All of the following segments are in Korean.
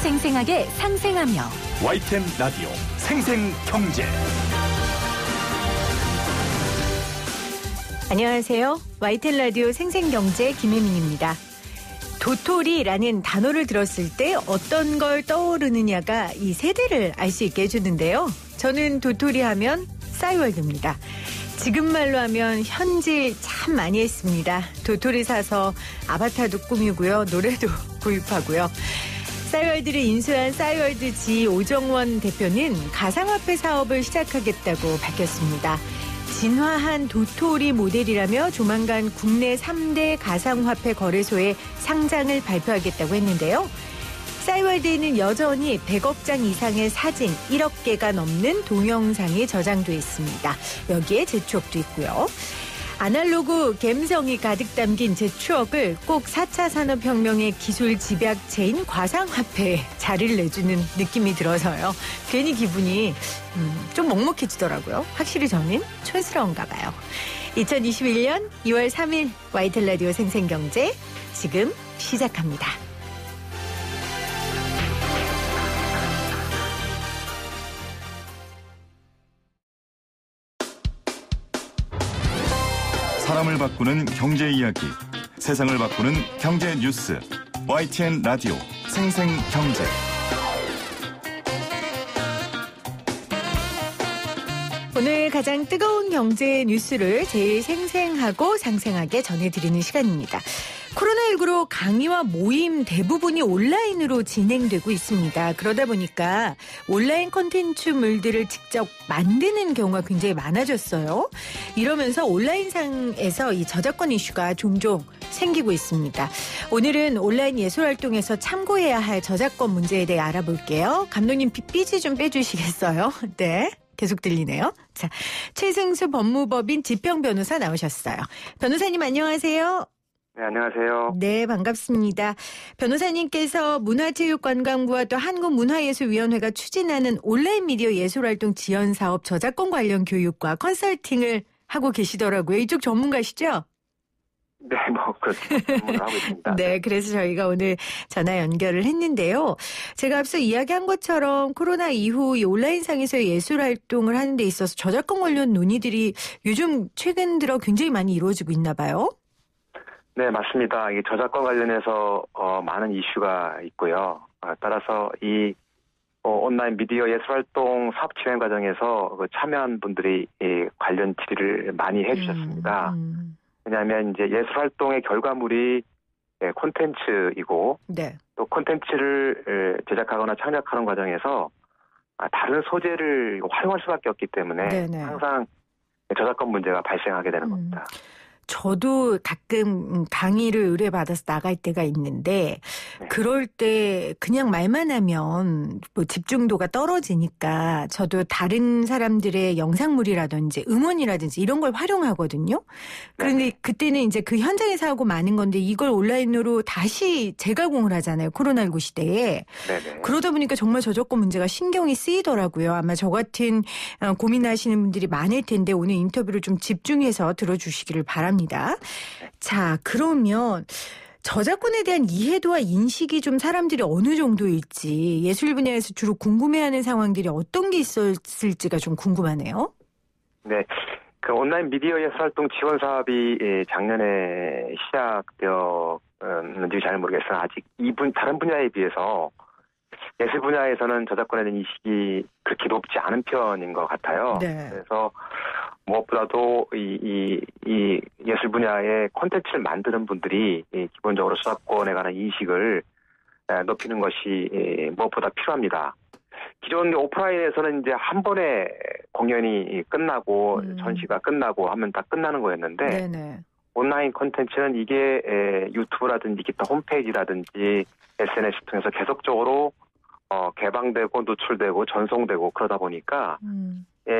생생하게 상생하며 YTN 라디오 생생경제. 안녕하세요. YTN 라디오 생생경제 김혜민입니다. 도토리라는 단어를 들었을 때 어떤 걸 떠오르느냐가 이 세대를 알 수 있게 해주는데요. 저는 도토리 하면 싸이월드입니다. 지금 말로 하면 현질 참 많이 했습니다. 도토리 사서 아바타도 꾸미고요. 노래도 구입하고요. 싸이월드를 인수한 싸이월드지 오정원 대표는 가상화폐 사업을 시작하겠다고 밝혔습니다. 진화한 도토리 모델이라며 조만간 국내 3대 가상화폐 거래소에 상장을 발표하겠다고 했는데요. 싸이월드에는 여전히 100억 장 이상의 사진, 1억 개가 넘는 동영상이 저장돼 있습니다. 여기에 제 추억도 있고요. 아날로그 감성이 가득 담긴 제 추억을 꼭 4차 산업혁명의 기술 집약체인 가상화폐에 자리를 내주는 느낌이 들어서요. 괜히 기분이 좀 먹먹해지더라고요. 확실히 저는 촌스러운가 봐요. 2021년 2월 3일 YTN 라디오 생생경제 지금 시작합니다. 사람을 바꾸는 경제 이야기, 세상을 바꾸는 경제 뉴스. YTN 라디오 생생경제. 오늘 가장 뜨거운 경제 뉴스를 제일 생생하고 상생하게 전해드리는 시간입니다. 코로나19로 강의와 모임 대부분이 온라인으로 진행되고 있습니다. 그러다 보니까 온라인 콘텐츠물들을 직접 만드는 경우가 굉장히 많아졌어요. 이러면서 온라인상에서 이 저작권 이슈가 종종 생기고 있습니다. 오늘은 온라인 예술활동에서 참고해야 할 저작권 문제에 대해 알아볼게요. 감독님 삐지 좀 빼주시겠어요? 네. 계속 들리네요. 자, 최승수 법무법인 지평 변호사 나오셨어요. 변호사님 안녕하세요. 네, 안녕하세요. 네, 반갑습니다. 변호사님께서 문화체육관광부와 또 한국문화예술위원회가 추진하는 온라인 미디어 예술활동 지원 사업 저작권 관련 교육과 컨설팅을 하고 계시더라고요. 이쪽 전문가시죠? 네, 전문을 하고 있습니다. 네, 그래서 저희가 오늘 전화 연결을 했는데요. 제가 앞서 이야기한 것처럼 코로나 이후 이 온라인상에서의 예술활동을 하는 데 있어서 저작권 관련 논의들이 요즘 최근 들어 굉장히 많이 이루어지고 있나 봐요. 네, 맞습니다. 이 저작권 관련해서 많은 이슈가 있고요. 따라서 이 온라인 미디어 예술활동 사업 진행 과정에서 참여한 분들이 관련 질의를 많이 해주셨습니다. 왜냐하면 이제 예술활동의 결과물이 콘텐츠이고 네. 또 콘텐츠를 제작하거나 창작하는 과정에서 다른 소재를 활용할 수밖에 없기 때문에 네네. 항상 저작권 문제가 발생하게 되는 겁니다. 저도 가끔 강의를 의뢰받아서 나갈 때가 있는데 그럴 때 그냥 말만 하면 뭐 집중도가 떨어지니까 저도 다른 사람들의 영상물이라든지 음원이라든지 이런 걸 활용하거든요. 그런데 그때는 이제 그 현장에서 하고 마는 건데 이걸 온라인으로 다시 재가공을 하잖아요. 코로나19 시대에. 네네. 그러다 보니까 정말 저작권 문제가 신경이 쓰이더라고요. 아마 저 같은 고민하시는 분들이 많을 텐데 오늘 인터뷰를 좀 집중해서 들어주시기를 바랍니다. 자, 그러면 저작권에 대한 이해도와 인식이 좀 사람들이 어느 정도일지 예술 분야에서 주로 궁금해하는 상황들이 어떤 게 있었을지가 좀 궁금하네요. 네, 그 온라인 미디어 예술활동 지원 사업이 작년에 시작되었는지 잘 모르겠으나 아직 다른 분야에 비해서 예술 분야에서는 저작권에 대한 인식이 그렇게 높지 않은 편인 것 같아요. 네. 그래서 무엇보다도 이 예술 분야의 콘텐츠를 만드는 분들이 기본적으로 저작권에 관한 인식을 높이는 것이 무엇보다 필요합니다. 기존 오프라인에서는 이제 한 번에 공연이 끝나고 전시가 끝나고 하면 다 끝나는 거였는데 네네. 온라인 콘텐츠는 이게 유튜브라든지 기타 홈페이지라든지 SNS 통해서 계속적으로 개방되고 노출되고 전송되고 그러다 보니까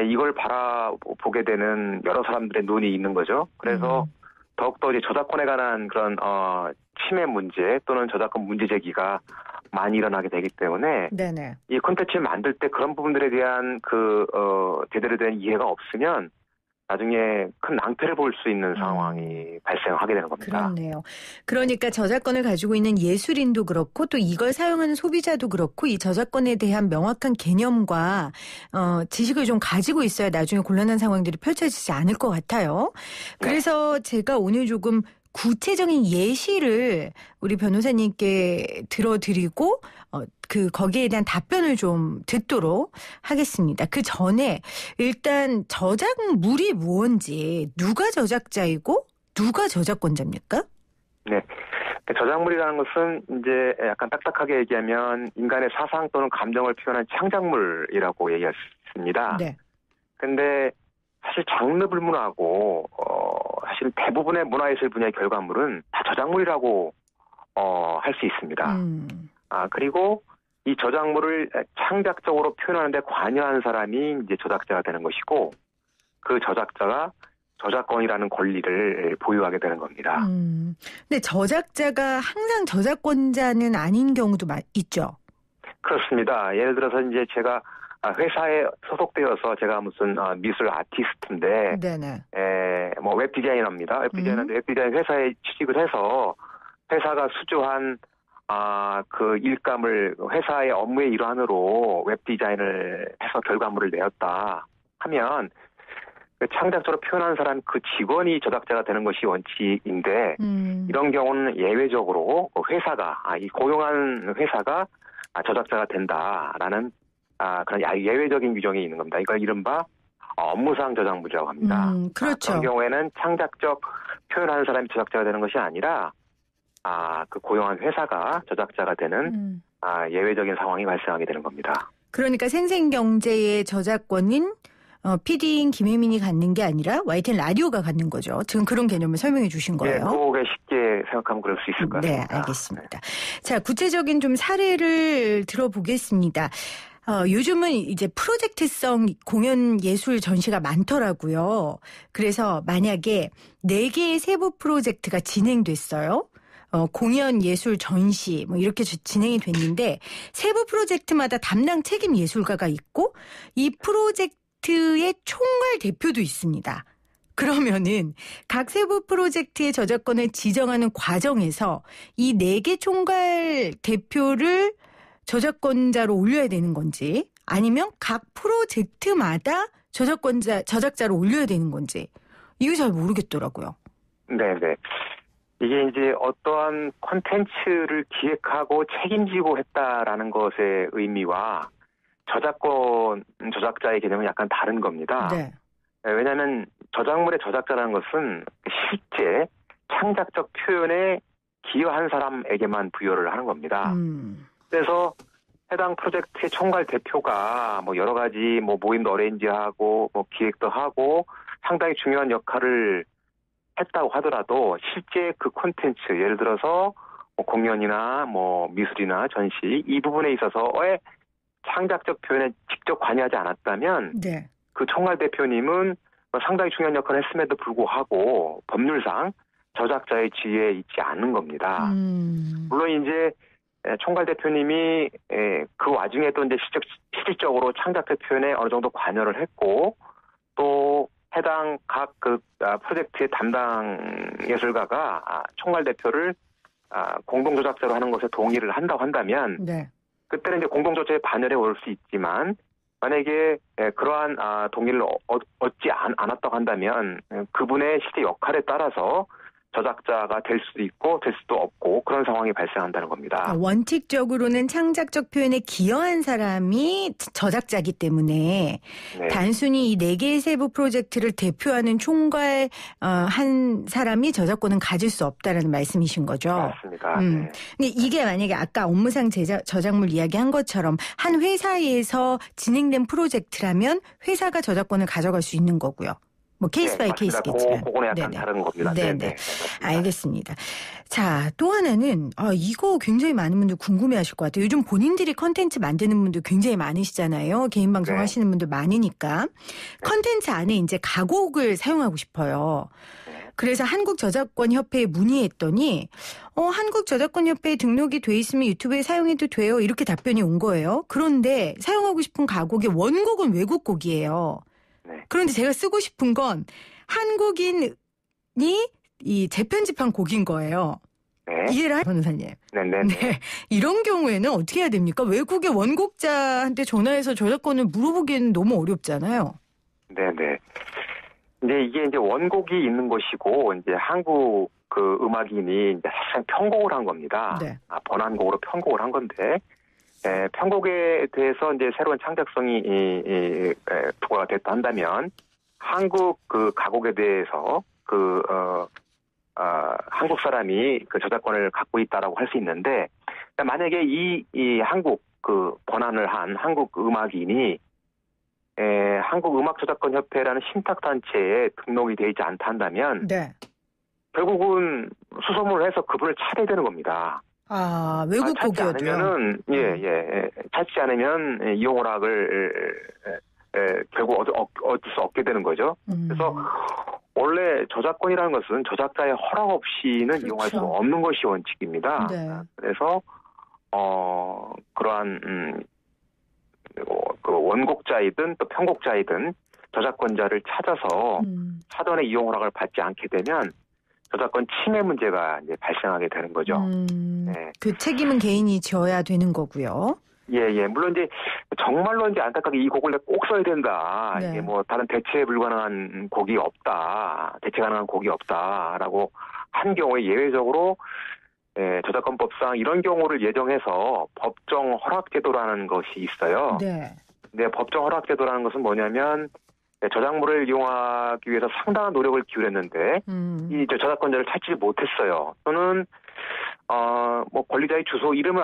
이걸 바라보게 되는 여러 사람들의 눈이 있는 거죠. 그래서 더욱더 이제 저작권에 관한 그런 침해 문제 또는 저작권 문제 제기가 많이 일어나게 되기 때문에 네네. 이 콘텐츠를 만들 때 그런 부분들에 대한 제대로 된 이해가 없으면 나중에 큰 낭패를 볼 수 있는 상황이 발생하게 되는 겁니다. 그렇네요. 그러니까 저작권을 가지고 있는 예술인도 그렇고 또 이걸 사용하는 소비자도 그렇고 이 저작권에 대한 명확한 개념과 지식을 좀 가지고 있어야 나중에 곤란한 상황들이 펼쳐지지 않을 것 같아요. 그래서 제가 오늘 조금 구체적인 예시를 우리 변호사님께 들어드리고 거기에 대한 답변을 좀 듣도록 하겠습니다. 그 전에 일단 저작물이 무언지 누가 저작자이고 누가 저작권자입니까? 네. 저작물이라는 것은 이제 약간 딱딱하게 얘기하면 인간의 사상 또는 감정을 표현한 창작물이라고 얘기했습니다. 네. 근데 사실 장르 불문하고 사실 대부분의 문화예술 분야의 결과물은 다 저작물이라고 할 수 있습니다. 그리고 이 저작물을 창작적으로 표현하는 데 관여한 사람이 이제 저작자가 되는 것이고 그 저작자가 저작권이라는 권리를 보유하게 되는 겁니다. 근데 저작자가 항상 저작권자는 아닌 경우도 있죠. 그렇습니다. 예를 들어서 이제 제가 회사에 소속되어서 제가 무슨 미술 아티스트인데, 네네. 뭐 웹 디자이너입니다. 웹 디자이너인데 웹 디자인 회사에 취직을 해서 회사가 수주한 그 일감을 회사의 업무의 일환으로 웹 디자인을 해서 결과물을 내었다 하면 그 창작적으로 표현한 사람 그 직원이 저작자가 되는 것이 원칙인데 이런 경우는 예외적으로 회사가 이 고용한 회사가 저작자가 된다라는 그런 예외적인 규정이 있는 겁니다. 이걸 이른바 업무상 저작물이라고 합니다. 그렇죠. 그런 경우에는 창작적 표현하는 사람이 저작자가 되는 것이 아니라 그 고용한 회사가 저작자가 되는 예외적인 상황이 발생하게 되는 겁니다. 그러니까 생생경제의 저작권은 PD인 김혜민이 갖는 게 아니라 YTN 라디오가 갖는 거죠. 지금 그런 개념을 설명해 주신 거예요. 네, 그게 쉽게 생각하면 그럴 수 있을 것 같습니다. 네, 알겠습니다. 자, 구체적인 좀 사례를 들어보겠습니다. 요즘은 이제 프로젝트성 공연 예술 전시가 많더라고요. 그래서 만약에 4개의 세부 프로젝트가 진행됐어요. 공연 예술 전시 뭐 이렇게 진행이 됐는데 세부 프로젝트마다 담당 책임 예술가가 있고 이 프로젝트의 총괄 대표도 있습니다. 그러면은 각 세부 프로젝트의 저작권을 지정하는 과정에서 이 4개 총괄 대표를 저작권자로 올려야 되는 건지 아니면 각 프로젝트마다 저작자로 올려야 되는 건지 이거 잘 모르겠더라고요. 네네. 이게 이제 어떠한 콘텐츠를 기획하고 책임지고 했다라는 것의 의미와 저작자의 개념은 약간 다른 겁니다. 네. 왜냐하면 저작물의 저작자라는 것은 실제 창작적 표현에 기여한 사람에게만 부여를 하는 겁니다. 그래서 해당 프로젝트의 총괄 대표가 뭐 여러 가지 뭐 모임도 어레인지하고 뭐 기획도 하고 상당히 중요한 역할을 했다고 하더라도 실제 그 콘텐츠 예를 들어서 뭐 공연이나 뭐 미술이나 전시 이 부분에 있어서의 창작적 표현에 직접 관여하지 않았다면 네. 그 총괄 대표님은 상당히 중요한 역할을 했음에도 불구하고 법률상 저작자의 지위에 있지 않는 겁니다. 물론 이제 총괄 대표님이 그 와중에도 이제 실질적으로 창작적 표현에 어느 정도 관여를 했고 또 해당 각 그 프로젝트의 담당 예술가가 총괄 대표를 공동 저작자로 하는 것에 동의를 한다고 한다면 네. 그때는 이제 공동 저작자의 반열에 올 수 있지만 만약에 그러한 동의를 얻지 않았다고 한다면 그분의 실제 역할에 따라서 저작자가 될 수도 있고 될 수도 없고 그런 상황이 발생한다는 겁니다. 원칙적으로는 창작적 표현에 기여한 사람이 저작자이기 때문에 네. 단순히 이 4개의 세부 프로젝트를 대표하는 총괄 한 사람이 저작권은 가질 수 없다라는 말씀이신 거죠. 맞습니다. 네. 근데 이게 만약에 아까 업무상 저작물 이야기한 것처럼 한 회사에서 진행된 프로젝트라면 회사가 저작권을 가져갈 수 있는 거고요. 뭐 케이스 바이 케이스겠지만. 그거는 약간 네네. 다른 겁니다. 네네. 알겠습니다. 자, 또 하나는 이거 굉장히 많은 분들 궁금해하실 것 같아요. 요즘 본인들이 컨텐츠 만드는 분들 굉장히 많으시잖아요. 개인 방송 하시는 분들 많으니까. 컨텐츠 안에 이제 가곡을 사용하고 싶어요. 그래서 한국저작권협회에 문의했더니 한국저작권협회에 등록이 돼 있으면 유튜브에 사용해도 돼요. 이렇게 답변이 온 거예요. 그런데 사용하고 싶은 가곡의 원곡은 외국 곡이에요. 네. 그런데 제가 쓰고 싶은 건 한국인이 이 재편집한 곡인 거예요. 네. 이해를 변호사님. 네네. 네. 이런 경우에는 어떻게 해야 됩니까? 외국의 원곡자한테 전화해서 저작권을 물어보기에는 너무 어렵잖아요. 네네. 이제 이게 원곡이 있는 것이고, 이제 한국 그 음악인이 이제 사실상 편곡을 한 겁니다. 네. 번안곡으로 편곡을 한 건데, 편곡에 대해서 이제 새로운 창작성이 부과가 됐다 한다면, 한국 그 가곡에 대해서 한국 사람이 그 저작권을 갖고 있다라고 할 수 있는데, 만약에 이 한국 그 번안을 한 한국 음악인이 한국음악저작권협회라는 신탁단체에 등록이 되어 있지 않다 한다면, 네. 결국은 수소문을 해서 그분을 찾아야 되는 겁니다. 아, 외국 찾지 곡이어도요? 않으면은, 찾지 않으면 이용락을 결국 얻을 수 없게 되는 거죠. 그래서 원래 저작권이라는 것은 저작자의 허락 없이는 그렇죠. 이용할 수 없는 것이 원칙입니다. 네. 그래서 그러한 그 원곡자이든 또 편곡자이든 저작권자를 찾아서 사전에 이용 허락을 받지 않게 되면 저작권 침해 문제가 이제 발생하게 되는 거죠. 네. 그 책임은 개인이 져야 되는 거고요. 예. 물론 이제 정말로 이제 안타깝게 이 곡을 내가 꼭 써야 된다. 네. 이게 뭐 다른 대체 불가능한 곡이 없다. 대체 가능한 곡이 없다라고 한 경우에 예외적으로 저작권법상 이런 경우를 예정해서 법정 허락제도라는 것이 있어요. 네. 근데 법정 허락제도라는 것은 뭐냐면 저작물을 이용하기 위해서 상당한 노력을 기울였는데 이 저작권자를 찾지 못했어요. 또는 뭐 권리자의 주소 이름을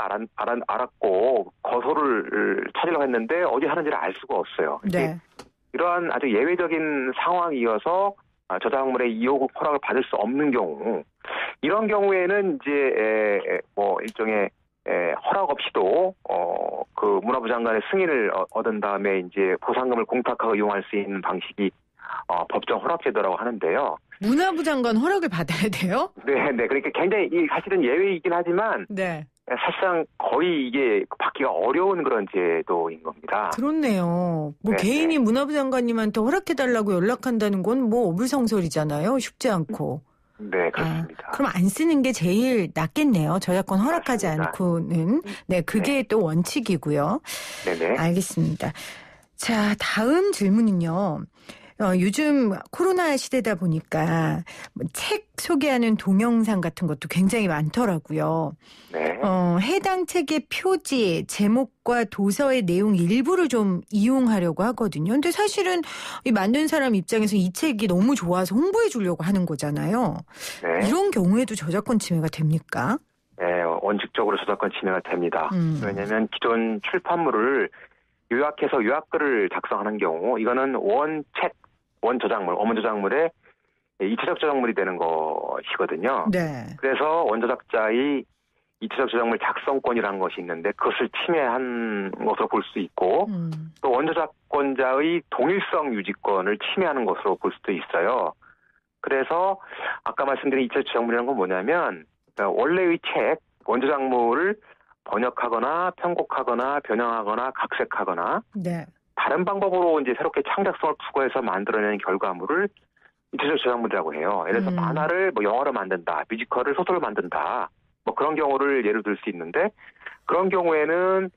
알았고 거소를 찾으려고 했는데 어디 하는지를 알 수가 없어요. 네. 이러한 아주 예외적인 상황이어서 저작물의 이용 허락을 받을 수 없는 경우, 이런 경우에는 이제 뭐 일종의 허락 없이도 그 문화부 장관의 승인을 얻은 다음에 이제 보상금을 공탁하고 이용할 수 있는 방식이 법정 허락제도라고 하는데요. 문화부 장관 허락을 받아야 돼요? 네. 그러니까 굉장히 사실은 예외이긴 하지만 네. 사실상 거의 이게 받기가 어려운 그런 제도인 겁니다. 그렇네요. 뭐 개인이 문화부 장관님한테 허락해달라고 연락한다는 건 뭐 어불성설이잖아요. 쉽지 않고. 네, 그렇습니다. 그럼 안 쓰는 게 제일 낫겠네요. 저작권 허락하지 맞습니다. 않고는. 네, 그게 또 원칙이고요. 네네. 알겠습니다. 자, 다음 질문은요. 요즘 코로나 시대다 보니까 책 소개하는 동영상 같은 것도 굉장히 많더라고요. 네. 해당 책의 표지, 제목과 도서의 내용 일부를 좀 이용하려고 하거든요. 근데 사실은 이 만든 사람 입장에서 이 책이 너무 좋아서 홍보해 주려고 하는 거잖아요. 네. 이런 경우에도 저작권 침해가 됩니까? 네, 원칙적으로 저작권 침해가 됩니다. 왜냐하면 기존 출판물을 요약해서 요약글을 작성하는 경우 이거는 원 저작물의 이체적 저작물이 되는 것이거든요. 네. 그래서 원저작자의 이체적 저작물 작성권이라는 것이 있는데 그것을 침해한 것으로 볼 수 있고 또 원저작권자의 동일성 유지권을 침해하는 것으로 볼 수도 있어요. 그래서 아까 말씀드린 이체적 저작물이라는 건 뭐냐면 원래의 책, 원저작물을 번역하거나 편곡하거나 변형하거나 각색하거나 네. 다른 방법으로 이제 새롭게 창작성을 부과해서 만들어내는 결과물을 이체적 저작물이라고 해요. 예를 들어서 만화를 뭐 영화로 만든다, 뮤지컬을 소설로 만든다, 뭐 그런 경우를 예를 들 수 있는데 그런 경우에는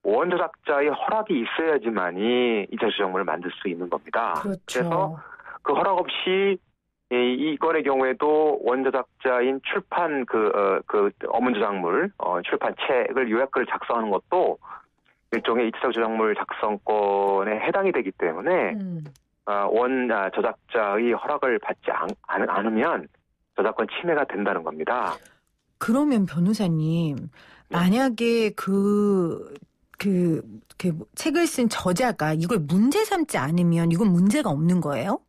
원저작자의 허락이 있어야지만이 이체적 저작물을 만들 수 있는 겁니다. 그렇죠. 그래서 그 허락 없이 이 건의 경우에도 원저작자인 출판 어문 저작물, 출판 책을 요약글을 작성하는 것도 일종의 이체적 저작물 작성권에 해당이 되기 때문에 저작자의 허락을 받지 않으면 저작권 침해가 된다는 겁니다. 그러면 변호사님, 만약에 그 책을 쓴 저자가 이걸 문제 삼지 않으면 이건 문제가 없는 거예요?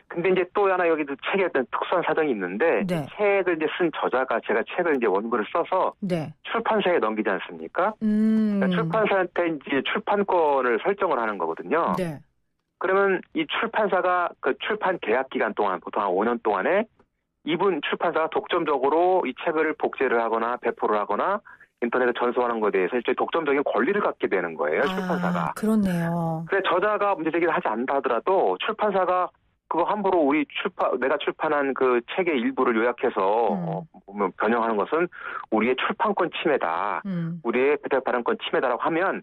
근데 이제 또 하나 여기도 책에 어떤 특수한 사정이 있는데 네. 책을 이제 쓴 저자가 제가 책을 이제 원고를 써서 네. 출판사에 넘기지 않습니까? 그러니까 출판사한테 이제 출판권을 설정을 하는 거거든요. 네. 그러면 이 출판사가 그 출판 계약 기간 동안 보통 한 5년 동안에 이분 출판사가 독점적으로 이 책을 복제를 하거나 배포를 하거나 인터넷에 전송하는 것에 대해서 일종의 독점적인 권리를 갖게 되는 거예요, 출판사가. 그렇네요. 그래 저자가 문제 제기를 하지 않는다 하더라도 출판사가 그거 함부로 내가 출판한 그 책의 일부를 요약해서 변형하는 것은 우리의 출판권 침해다. 우리의 표절 발언권 침해다라고 하면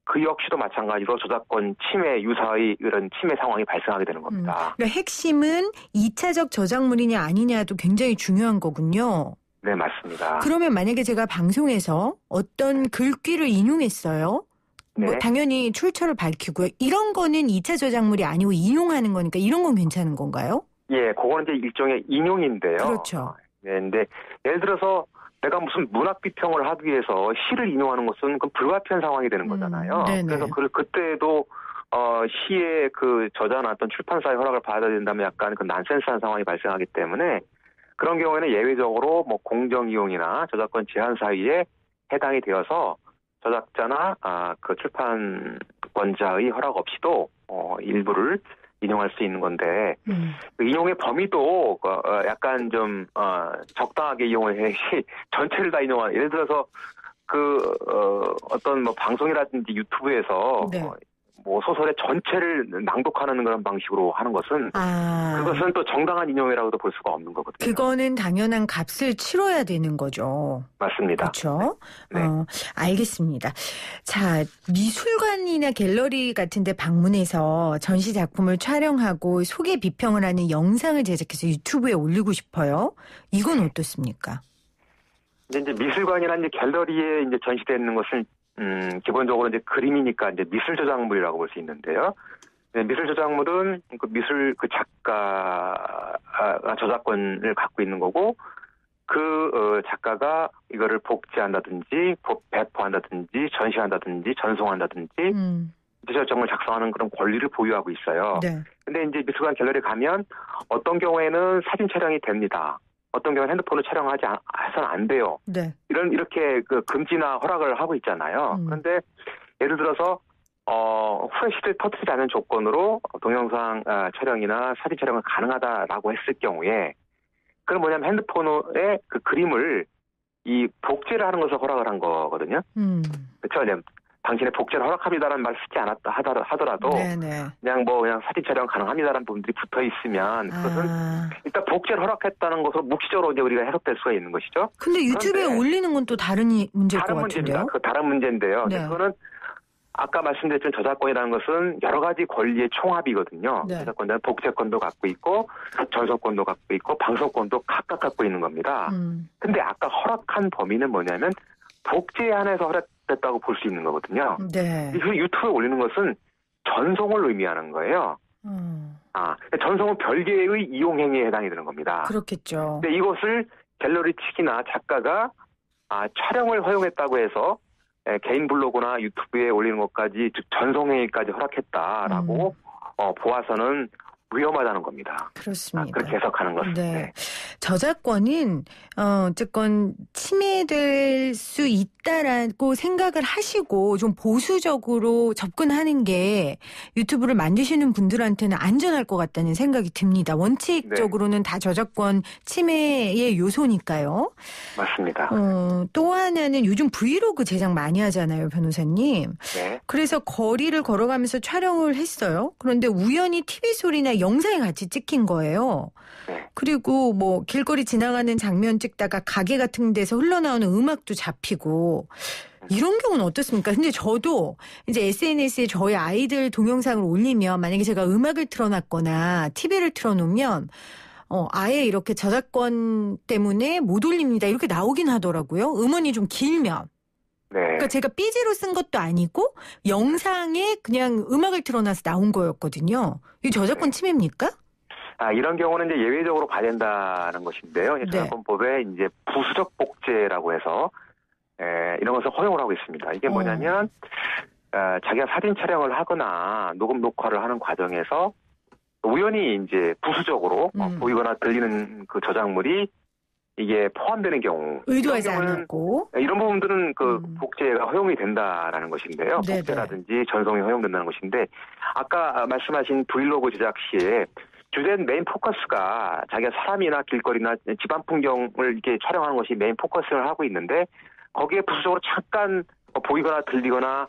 그 역시도 마찬가지로 저작권 침해 유사의 이런 침해 상황이 발생하게 되는 겁니다. 그러니까 핵심은 2차적 저작물이냐 아니냐도 굉장히 중요한 거군요. 네, 맞습니다. 그러면 만약에 제가 방송에서 어떤 글귀를 인용했어요. 네. 뭐 당연히 출처를 밝히고요. 이런 거는 2차 저작물이 아니고 인용하는 거니까 이런 건 괜찮은 건가요? 예, 그거는 이제 일종의 인용인데요. 그렇죠. 네, 근데 예를 들어서 내가 무슨 문학 비평을 하기 위해서 시를 인용하는 것은 그 불가피한 상황이 되는 거잖아요. 네네. 그래서 그때도 시의 그 저자나 어떤 출판사의 허락을 받아야 된다면 약간 그 난센스한 상황이 발생하기 때문에 그런 경우에는 예외적으로 뭐 공정 이용이나 저작권 제한 사유에 해당이 되어서 저작자나 그 출판권자의 허락 없이도 일부를 인용할 수 있는 건데 그 인용의 범위도 약간 좀 적당하게 이용을 해야지 전체를 다 인용하는. 예를 들어서 어떤 뭐 방송이라든지 유튜브에서 네. 뭐 소설의 전체를 낭독하는 그런 방식으로 하는 것은 그것은 또 정당한 인용이라고도 볼 수가 없는 거거든요. 그거는 당연한 값을 치러야 되는 거죠. 맞습니다. 그렇죠. 네. 알겠습니다. 자, 미술관이나 갤러리 같은 데 방문해서 전시 작품을 촬영하고 소개 비평을 하는 영상을 제작해서 유튜브에 올리고 싶어요. 이건 어떻습니까? 이제 미술관이나 이제 갤러리에 이제 전시되는 것은 기본적으로 이제 그림이니까 이제 미술 저작물이라고 볼 수 있는데요. 네, 미술 저작물은 그 작가가 저작권을 갖고 있는 거고, 작가가 이거를 복제한다든지, 배포한다든지, 전시한다든지, 전송한다든지, 미술 저작물을 작성하는 그런 권리를 보유하고 있어요. 네. 근데 이제 미술관 갤러리 가면 어떤 경우에는 사진 촬영이 됩니다. 어떤 경우는 핸드폰을 해서는 안 돼요. 네. 이렇게 그 금지나 허락을 하고 있잖아요. 그런데 예를 들어서 후레쉬를 터뜨리지 않는 조건으로 동영상 촬영이나 사진 촬영은 가능하다라고 했을 경우에 그건 뭐냐면 핸드폰에 그 그림을 이 복제를 하는 것을 허락을 한 거거든요. 그렇죠. 당신의 복제를 허락합니다라는 말을 쓰지 않았다 하더라도 네네. 그냥 사진 촬영 가능합니다라는 부분들이 붙어 있으면 그것은 일단 복제를 허락했다는 것으로 묵시적으로 이제 우리가 해석될 수가 있는 것이죠. 근데 유튜브에 올리는 건 또 다른 문제일 것 같은데요. 그 다른 문제인데요. 네. 그거는 아까 말씀드렸던 저작권이라는 것은 여러 가지 권리의 총합이거든요. 네. 저작권자는 복제권도 갖고 있고 전소권도 갖고 있고 방송권도 각각 갖고 있는 겁니다. 근데 아까 허락한 범위는 뭐냐면 복제에 한해서 허락됐다고 볼 수 있는 거거든요. 네. 유튜브에 올리는 것은 전송을 의미하는 거예요. 전송은 별개의 이용행위에 해당이 되는 겁니다. 그렇겠죠. 근데 이것을 갤러리 측이나 작가가 촬영을 허용했다고 해서 개인 블로그나 유튜브에 올리는 것까지 즉 전송행위까지 허락했다라고 보아서는 위험하다는 겁니다. 그렇습니다. 그렇게 해석하는 것은. 네. 네. 저작권은 어쨌건 침해될 수 있다라고 생각을 하시고 좀 보수적으로 접근하는 게 유튜브를 만드시는 분들한테는 안전할 것 같다는 생각이 듭니다. 원칙적으로는 다 저작권 침해의 요소니까요. 맞습니다. 또 하나는 요즘 브이로그 제작 많이 하잖아요, 변호사님. 네. 그래서 거리를 걸어가면서 촬영을 했어요. 그런데 우연히 TV 소리나 영상이 같이 찍힌 거예요. 네. 그리고 뭐 길거리 지나가는 장면 찍다가 가게 같은 데서 흘러나오는 음악도 잡히고 이런 경우는 어떻습니까? 근데 저도 이제 SNS에 저희 아이들 동영상을 올리면 만약에 제가 음악을 틀어놨거나 TV를 틀어놓으면 아예 이렇게 저작권 때문에 못 올립니다. 이렇게 나오긴 하더라고요. 음원이 좀 길면. 네. 그러니까 제가 삐지로 쓴 것도 아니고 영상에 그냥 음악을 틀어놔서 나온 거였거든요. 이 저작권 침해입니까? 이런 경우는 이제 예외적으로 발현다는 것인데요. 저작권법에 이제 부수적 복제라고 해서 이런 것을 허용을 하고 있습니다. 이게 뭐냐면 자기가 사진 촬영을 하거나 녹음 녹화를 하는 과정에서 우연히 이제 부수적으로 보이거나 들리는 그 저작물이 이게 포함되는 경우, 의도하지 않았고 이런 부분들은 그 복제가 허용이 된다라는 것인데요. 네네. 복제라든지 전송이 허용된다는 것인데 아까 말씀하신 브이로그 제작 시에 주된 메인 포커스가 자기가 사람이나 길거리나 집안 풍경을 이렇게 촬영하는 것이 메인 포커스를 하고 있는데 거기에 부수적으로 잠깐 보이거나 들리거나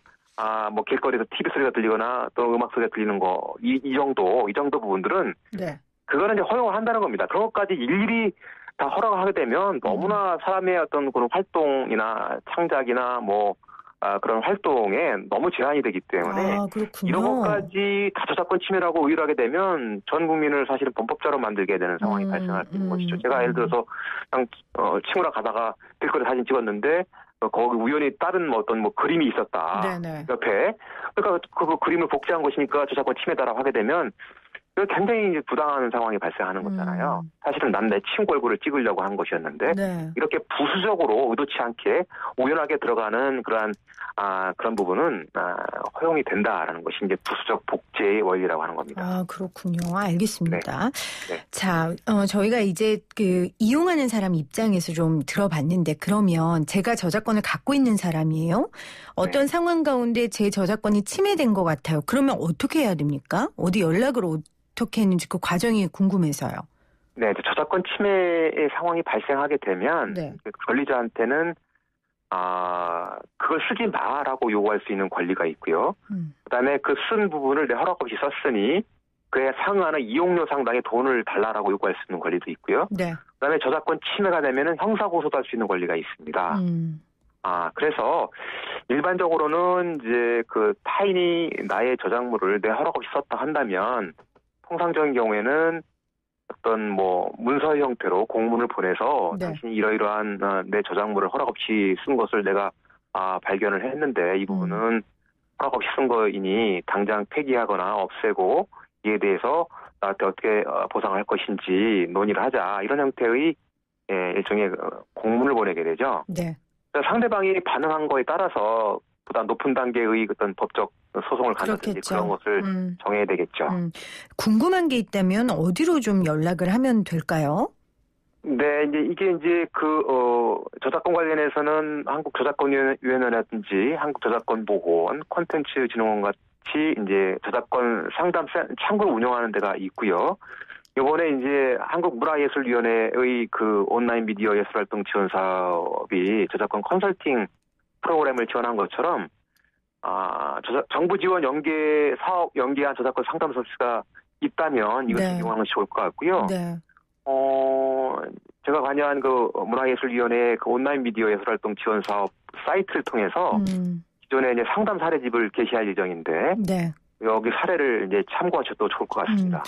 뭐 길거리에서 TV 소리가 들리거나 또 음악 소리가 들리는 거 이 정도 부분들은 네. 그거는 이제 허용을 한다는 겁니다. 그런 것까지 일일이 다 허락을 하게 되면 너무나 사람의 어떤 그런 활동이나 창작이나 뭐 그런 활동에 너무 제한이 되기 때문에 그렇군요. 이런 것까지 다 저작권 침해라고 의율하게 되면 전 국민을 사실은 범법자로 만들게 되는 상황이 발생할 수 있는 것이죠. 제가 예를 들어서 그냥 친구랑 가다가 길거리 사진 찍었는데 거기 우연히 다른 뭐 어떤 뭐 그림이 있었다. 네네. 옆에. 그러니까 그 그림을 복제한 것이니까 저작권 침해다라고 하게 되면 굉장히 이제 부당한 상황이 발생하는 거잖아요. 사실은 난 내 친구 얼굴을 찍으려고 한 것이었는데 네. 이렇게 부수적으로 의도치 않게 우연하게 들어가는 그런 부분은 허용이 된다라는 것이 이제 부수적 복제의 원리라고 하는 겁니다. 그렇군요. 알겠습니다. 네. 자, 저희가 이제 이용하는 사람 입장에서 좀 들어봤는데 그러면 제가 저작권을 갖고 있는 사람이에요. 어떤 상황 가운데 제 저작권이 침해된 것 같아요. 그러면 어떻게 해야 됩니까? 어디 연락을 어떻게 했는지 그 과정이 궁금해서요. 네, 저작권 침해의 상황이 발생하게 되면 권리자한테는 그걸 쓰지 마라고 요구할 수 있는 권리가 있고요. 그다음에 그 쓴 부분을 내 허락 없이 썼으니 그에 상응하는 이용료 상당의 돈을 달라라고 요구할 수 있는 권리도 있고요. 네. 그다음에 저작권 침해가 되면은 형사 고소도 할 수 있는 권리가 있습니다. 그래서 일반적으로는 이제 그 타인이 나의 저작물을 내 허락 없이 썼다 한다면 통상적인 경우에는 어떤 뭐 문서 형태로 공문을 보내서 당신이 이러이러한 내 저작물을 허락 없이 쓴 것을 내가 발견을 했는데 이 부분은 허락 없이 쓴 거이니 당장 폐기하거나 없애고 이에 대해서 나한테 어떻게 보상할 것인지 논의를 하자 이런 형태의 일종의 공문을 보내게 되죠. 네. 상대방이 반응한 거에 따라서 보다 높은 단계의 어떤 법적 소송을 가능한지 그런 것을 정해야 되겠죠. 궁금한 게 있다면 어디로 좀 연락을 하면 될까요? 네, 이게 저작권 관련해서는 한국저작권위원회라든지 한국저작권보호원, 콘텐츠진흥원 같이 이제 저작권 상담 창구를 운영하는 데가 있고요. 이번에 이제 한국문화예술위원회의 그 온라인 미디어 예술활동 지원 사업이 저작권 컨설팅 프로그램을 지원한 것처럼 정부 지원 사업 연계한 저작권 상담 서비스가 있다면 이것을 이용하는 것이 좋을 것 같고요. 네. 제가 관여한 그 문화예술위원회 그 온라인 미디어 예술활동 지원 사업 사이트를 통해서 기존에 이제 상담 사례집을 게시할 예정인데 여기 사례를 이제 참고하셔도 좋을 것 같습니다.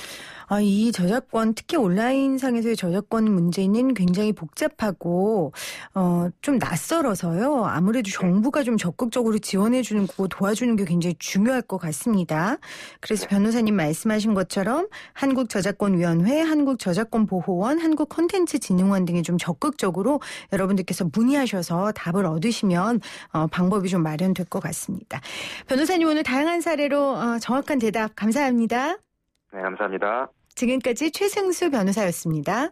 이 저작권, 특히 온라인상에서의 저작권 문제는 굉장히 복잡하고 좀 낯설어서요. 아무래도 정부가 좀 적극적으로 지원해주는 거 도와주는 게 굉장히 중요할 것 같습니다. 그래서 변호사님 말씀하신 것처럼 한국저작권위원회, 한국저작권보호원, 한국콘텐츠진흥원 등이 좀 적극적으로 여러분들께서 문의하셔서 답을 얻으시면 방법이 좀 마련될 것 같습니다. 변호사님 오늘 다양한 사례로 정확한 대답 감사합니다. 네, 감사합니다. 지금까지 최승수 변호사였습니다.